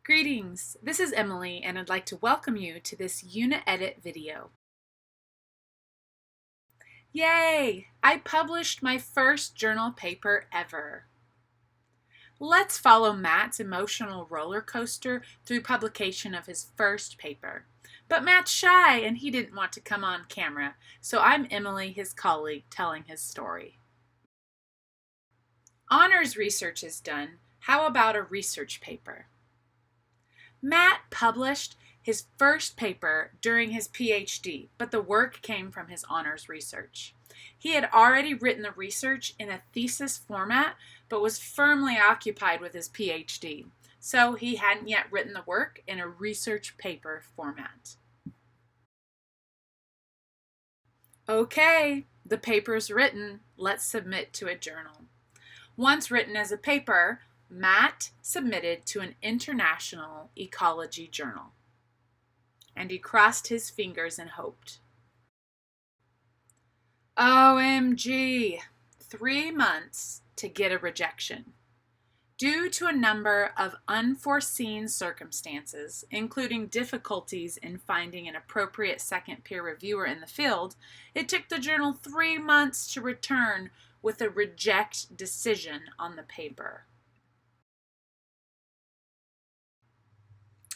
Greetings, this is Emily and I'd like to welcome you to this Uni-edit video. Yay! I published my first journal paper ever. Let's follow Matt's emotional roller coaster through publication of his first paper. But Matt's shy and he didn't want to come on camera, so I'm Emily, his colleague, telling his story. Honors research is done. How about a research paper? Matt published his first paper during his Ph.D., but the work came from his honors research. He had already written the research in a thesis format, but was firmly occupied with his Ph.D., so he hadn't yet written the work in a research paper format. Okay, the paper's written. Let's submit to a journal. Once written as a paper, Matt submitted to an international ecology journal, and he crossed his fingers and hoped. OMG, 3 months to get a rejection. Due to a number of unforeseen circumstances, including difficulties in finding an appropriate second peer reviewer in the field, it took the journal 3 months to return with a reject decision on the paper.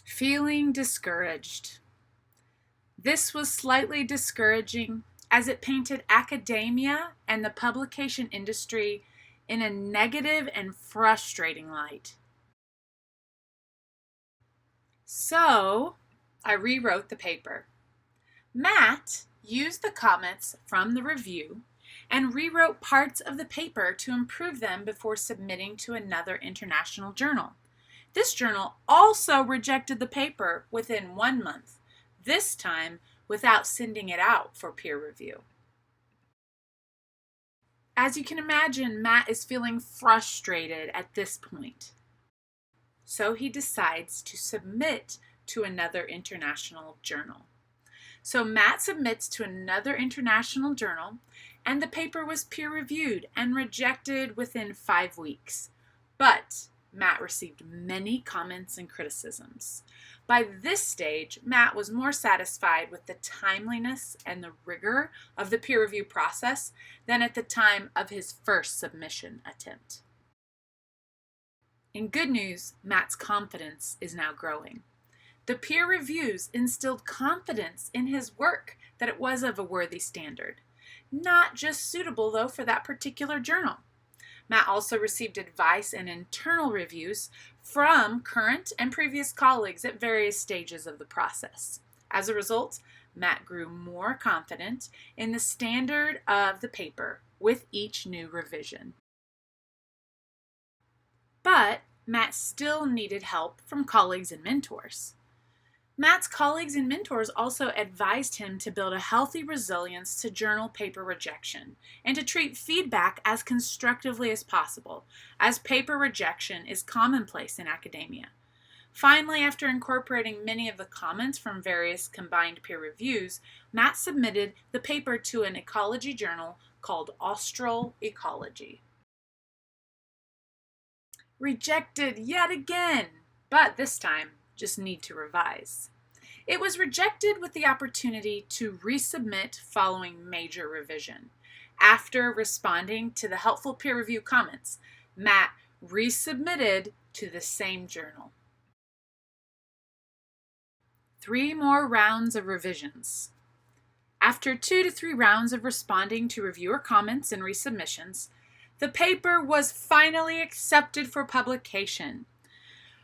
Feeling discouraged. This was slightly discouraging as it painted academia and the publication industry in a negative and frustrating light. So, I rewrote the paper. Matt used the comments from the review and rewrote parts of the paper to improve them before submitting to another international journal. This journal also rejected the paper within 1 month, this time without sending it out for peer review. As you can imagine, Matt is feeling frustrated at this point. So he decides to submit to another international journal. So Matt submits to another international journal, and the paper was peer-reviewed and rejected within 5 weeks. But Matt received many comments and criticisms. By this stage, Matt was more satisfied with the timeliness and the rigor of the peer review process than at the time of his first submission attempt. In good news, Matt's confidence is now growing. The peer reviews instilled confidence in his work that it was of a worthy standard. Not just suitable, though, for that particular journal. Matt also received advice and internal reviews from current and previous colleagues at various stages of the process. As a result, Matt grew more confident in the standard of the paper with each new revision. But Matt still needed help from colleagues and mentors. Matt's colleagues and mentors also advised him to build a healthy resilience to journal paper rejection and to treat feedback as constructively as possible, as paper rejection is commonplace in academia. Finally, after incorporating many of the comments from various combined peer reviews, Matt submitted the paper to an ecology journal called Austral Ecology. Rejected yet again, but this time just need to revise. It was rejected with the opportunity to resubmit following major revision. After responding to the helpful peer review comments, Matt resubmitted to the same journal. 3 more rounds of revisions. After 2 to 3 rounds of responding to reviewer comments and resubmissions, the paper was finally accepted for publication.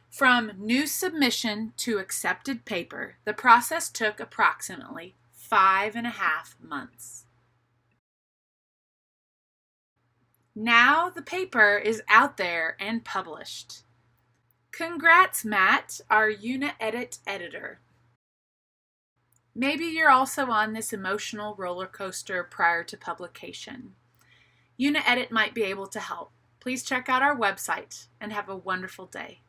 From new submission to accepted paper, the process took approximately 5.5 months. Now the paper is out there and published. Congrats, Matt, our Uni-edit editor. Maybe you're also on this emotional roller coaster prior to publication. Uni-edit might be able to help. Please check out our website and have a wonderful day.